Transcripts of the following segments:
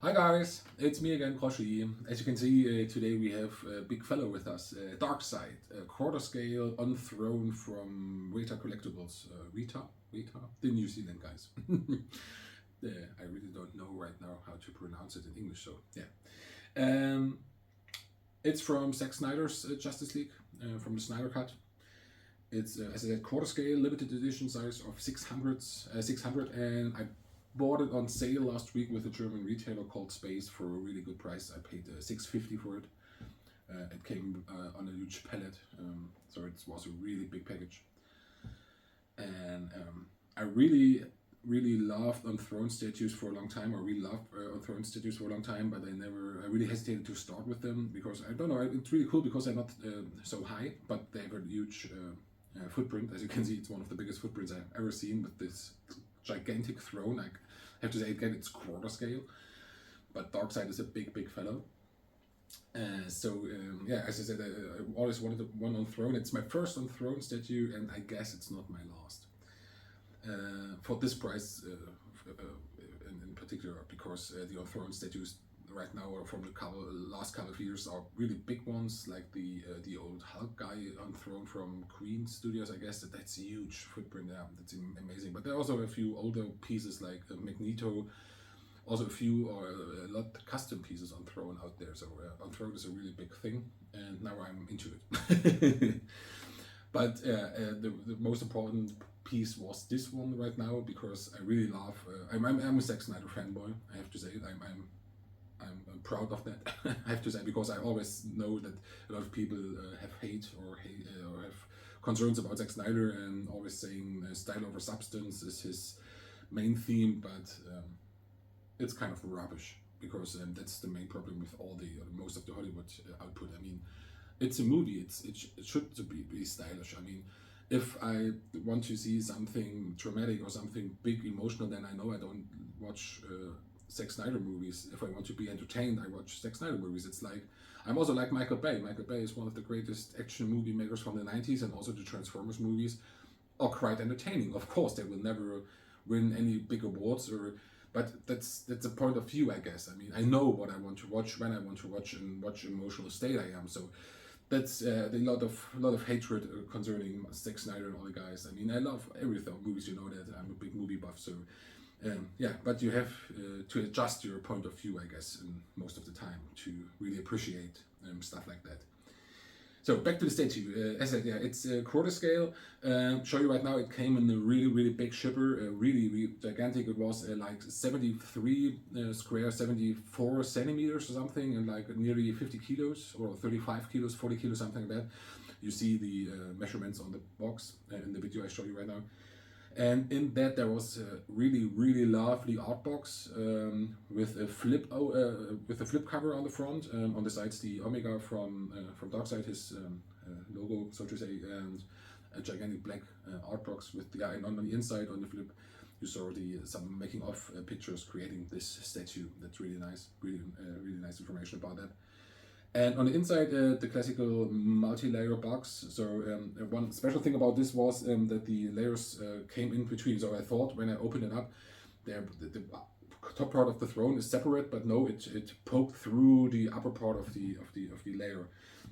Hi guys, it's me again, Groschi. As you can see, today we have a big fellow with us, Darkseid, a quarter scale unthrown from Weta Collectibles. Weta? The New Zealand guys. I really don't know right now how to pronounce it in English, so yeah. Um, it's from Snyder's Justice League, from the Snyder cut. It's, as I said, quarter scale, limited edition size of 600, and I bought it on sale last week with a German retailer called Space for a really good price. I paid $6.50 for it. It came on a huge pallet, so it was a really big package. And I really loved Unthrown statues for a long time. I really loved Unthrown statues for a long time, but I really hesitated to start with them because I don't know. It's really cool because they're not so high, but they have a huge footprint. As you can see, it's one of the biggest footprints I've ever seen with this gigantic throne. I have to say again, it's quarter scale, but Darkseid is a big fellow. Yeah, as I said, I always wanted one Unthrown. It's my first Unthrown statue, and I guess it's not my last. For this price, in particular, because the Unthrown statues right now are from the last couple of years are really big ones, like the old Hulk guy Unthrown from Queen Studios. I guess that's a huge footprint. Yeah, that's amazing. But there are also a few older pieces like Magneto. Also a few or a lot custom pieces Unthrown out there. So Unthrown is a really big thing, and now I'm into it. But the most important piece was this one right now because I really love. I'm a Snyder fanboy. I have to say it. I'm proud of that. I have to say, because I always know that a lot of people have hate or have concerns about Snyder and always saying style over substance is his main theme, but it's kind of rubbish because that's the main problem with all the most of the Hollywood output. I mean, it's a movie. It should be stylish. I mean, if I want to see something dramatic or something big, emotional, then I know I don't watch Snyder movies. If I want to be entertained, I watch Snyder movies. It's like, I'm also like Michael Bay. Michael Bay is one of the greatest action movie makers from the 90s, and also the Transformers movies are quite entertaining. Of course, they will never win any big awards, but that's a point of view, I guess. I mean, I know what I want to watch, when I want to watch, and what emotional state I am. So that's a lot of hatred concerning Snyder and all the guys. I mean, I love everything movies. You know that I'm a big movie buff, so. Yeah, but you have to adjust your point of view, I guess, most of the time to really appreciate stuff like that. So back to the statue. As I said, yeah, it's a quarter scale. Show you right now, it came in a really big shipper, really gigantic. It was like 73 square, 74 centimeters or something, and like nearly 50 kilos or 35 kilos, 40 kilos, something like that. You see the measurements on the box in the video I show you right now. And in that there was a really lovely Artbox with a flip cover on the front. On the sides, the Omega from Darkseid, his logo, so to say, and a gigantic black Artbox with and on the inside on the flip you saw some making of pictures creating this statue. That's really nice, really nice information about that. And on the inside, the classical multi-layer box. So one special thing about this was that the layers came in between. So I thought when I opened it up, the top part of the throne is separate, but no, it poked through the upper part of the layer.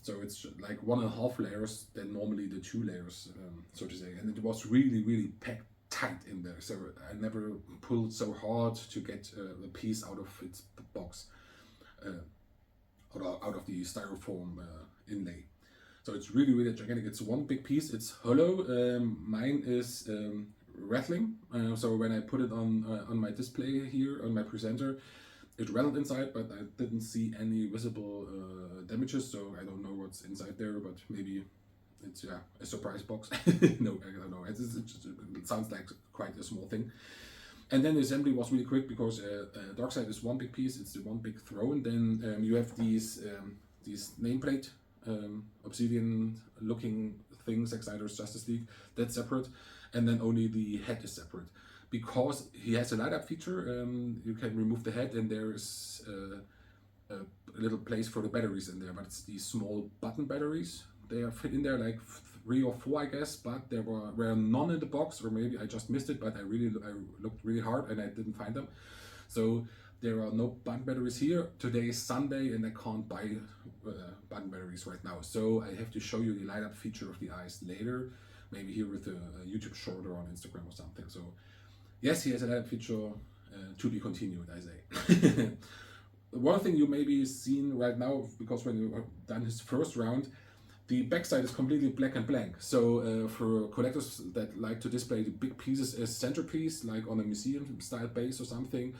So it's like 1.5 layers than normally the 2 layers, so to say. And it was really packed tight in there. So I never pulled so hard to get the piece out of its box. Out of the styrofoam inlay. So it's really gigantic. It's one big piece. It's hollow. Mine is rattling. So when I put it on my display here on my presenter, it rattled inside, but I didn't see any visible damages. So I don't know what's inside there, but maybe it's a surprise box. No, I don't know. It sounds like quite a small thing. And then the assembly was really quick because Darkseid is one big piece. It's the one big throne. Then you have these nameplate obsidian-looking things, like Snyder's Justice League. That's separate, and then only the head is separate because he has a light-up feature. You can remove the head, and there is a little place for the batteries in there. But it's these small button batteries. They are fit in there like 3 or 4, I guess, but there were none in the box, or maybe I just missed it, but I looked really hard and I didn't find them. So There are no button batteries here. Today is Sunday and I can't buy button batteries right now. So I have to show you the light up feature of the eyes later. Maybe here with a YouTube short or on Instagram or something. So yes, he has a light up feature to be continued, I say. One thing you maybe seen right now, because when you have done his first round, the backside is completely black and blank. So for collectors that like to display the big pieces as centerpiece, like on a museum style base or something,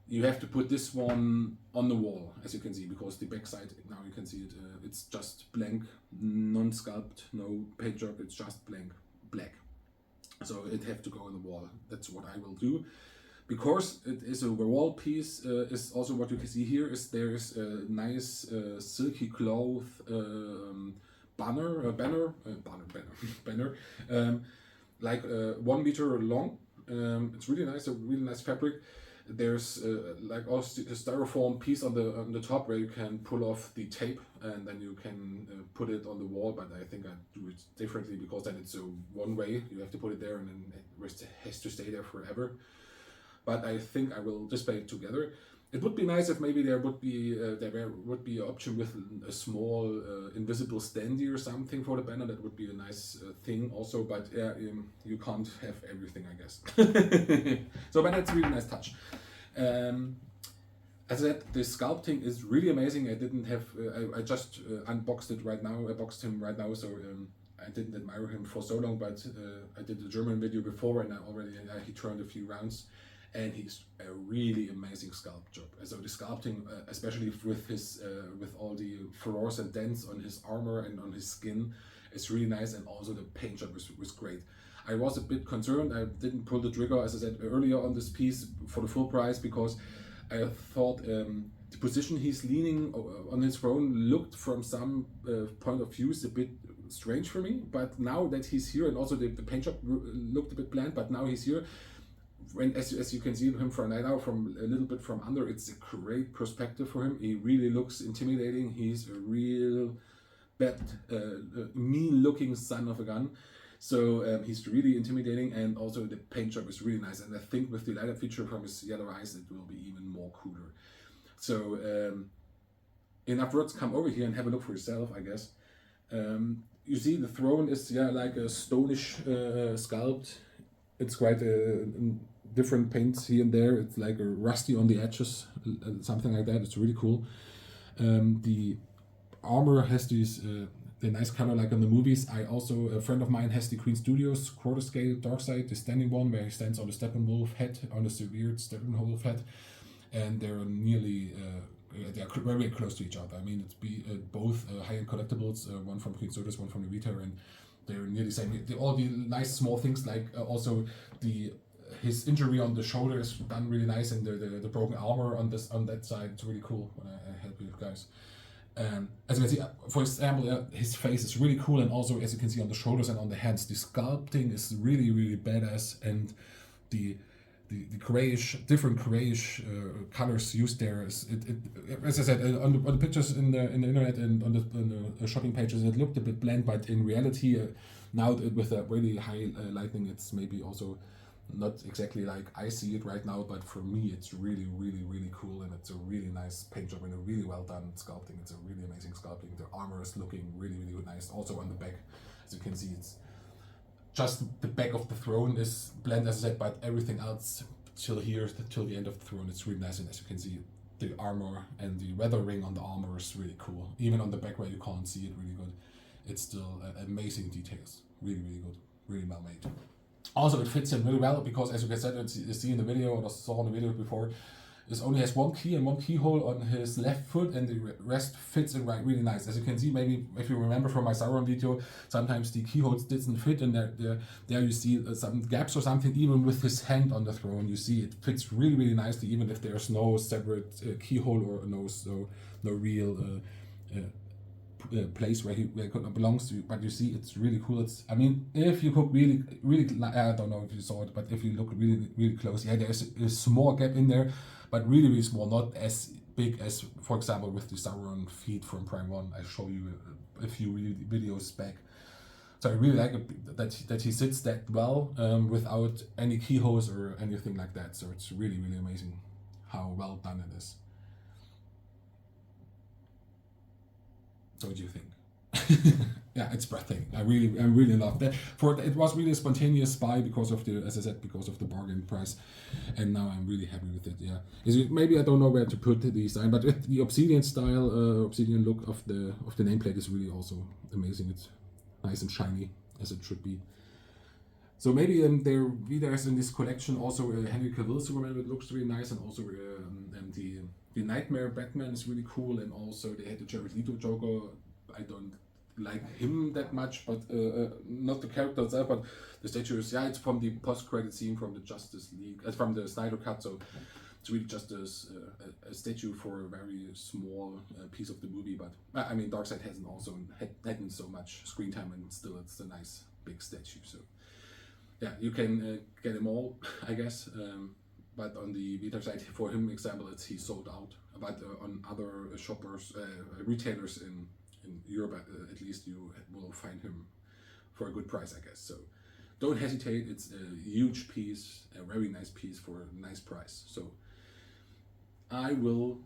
you have to put this one on the wall, as you can see, because the backside, now you can see it, it's just blank, non-sculpt, no paint job, it's just blank, black. So it have to go on the wall. That's what I will do. Because it is a wall piece, is also what you can see here is there is a nice silky cloth banner, like 1 meter long. It's really nice, a really nice fabric. There's like also a styrofoam piece on the top where you can pull off the tape and then you can put it on the wall. But I think I do it differently because then it's a one way. You have to put it there and then it has to stay there forever. But I think I will display it together. It would be nice if maybe there would be an option with a small invisible standee or something for the banner. That would be a nice thing also. But yeah, you can't have everything, I guess. So, but that's a really nice touch. As I said, the sculpting is really amazing. I didn't have. I just unboxed it right now. I boxed him right now. So. I didn't admire him for so long, but I did a German video before, and he turned a few rounds. And he's a really amazing sculpt job. So the sculpting, especially with his with all the fluorescent dents on his armor and on his skin, is really nice. And also the paint job was great. I was a bit concerned. I didn't pull the trigger, as I said earlier, on this piece for the full price because I thought the position he's leaning on his throne looked from some point of view a bit strange for me. But now that he's here, and also the paint job looked a bit bland, but now he's here. When, as you can see him from right now, from a little bit from under, it's a great perspective for him. He really looks intimidating. He's a real bad, mean-looking son of a gun. So he's really intimidating, and also the paint job is really nice. And I think with the light up feature from his yellow eyes, it will be even more cooler. So enough words, come over here and have a look for yourself, I guess. You see the throne is like a stonish sculpt. It's quite different paints here and there. It's like a rusty on the edges, something like that. It's really cool. The armor has these the nice color like in the movies. A friend of mine has the Queen Studios quarter scale Darkseid, the standing one where he stands on the Steppenwolf head, on the severe Steppenwolf head, and they're nearly they're very close to each other. I mean, it's both high-end collectibles, one from Queen Studios, one from the Weta, and they're nearly the same. All the nice small things like also his injury on the shoulder is done really nice, and the broken armor on that side, it's really cool. When I help you guys. As you can see, for example, his face is really cool, and also as you can see on the shoulders and on the hands, the sculpting is really really badass, and the different grayish colors used there is as I said on the pictures in the internet and on the shopping pages, it looked a bit bland, but in reality now with a really high lighting, it's maybe also not exactly like I see it right now, but for me it's really really really cool, and it's a really nice paint job and a really well done sculpting. It's a really amazing sculpting. The armor is looking really really nice. Also on the back, as you can see, it's just the back of the throne is bland, as I said, but everything else till here, till the end of the throne, it's really nice. And as you can see, the armor and the weather ring on the armor is really cool. Even on the back where you can't see it really good, it's still amazing details. Really, really good, really well made. Also, it fits him really well because, as you can see in the video, or saw in the video before, it only has one key and one keyhole on his left foot, and the rest fits in right really nice. As you can see, maybe if you remember from my Sauron video, sometimes the keyholes didn't fit, and there you see some gaps or something. Even with his hand on the throne, you see it fits really really nicely, even if there's no separate keyhole or no real place where it belongs to. But you see, it's really cool. I mean, if you could really I don't know if you saw it, but if you look really really close, yeah, there's a small gap in there, but really really small, not as big as, for example, with the Sauron feet from Prime 1. I show you a few videos back. So I really like it, that he sits that well without any keyholes or anything like that. So it's really really amazing how well done it is. So what do you think? Yeah, it's breathtaking. I really love that. It was really a spontaneous buy because of the, as I said, because of the bargain price, and now I'm really happy with it. Yeah, maybe I don't know where to put the design, but the obsidian style, obsidian look of the nameplate is really also amazing. It's nice and shiny as it should be. So maybe there's in this collection also Henry Cavill Superman, that looks really nice, and also and the Nightmare Batman is really cool, and also they had the Jared Leto Joker. I don't like him that much, but not the character itself, but the statues. Yeah, it's from the post-credit scene from the Justice League, from the Snyder cut. So it's really just a statue for a very small piece of the movie. But I mean, Darkseid hasn't also hadn't so much screen time, and still it's a nice big statue. So yeah, you can get them all, I guess. But on the Weta side, for him, example, he sold out. But on other shoppers, retailers in Europe, at least, you will find him for a good price, I guess. So don't hesitate. It's a huge piece, a very nice piece for a nice price. So I will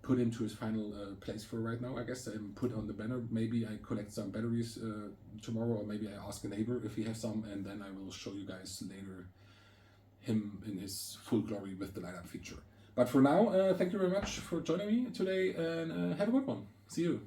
put him to his final place for right now, I guess, and put on the banner. Maybe I collect some batteries tomorrow, or maybe I ask a neighbor if he has some, and then I will show you guys later him in his full glory with the light up feature. But for now, thank you very much for joining me today, and have a good one. See you.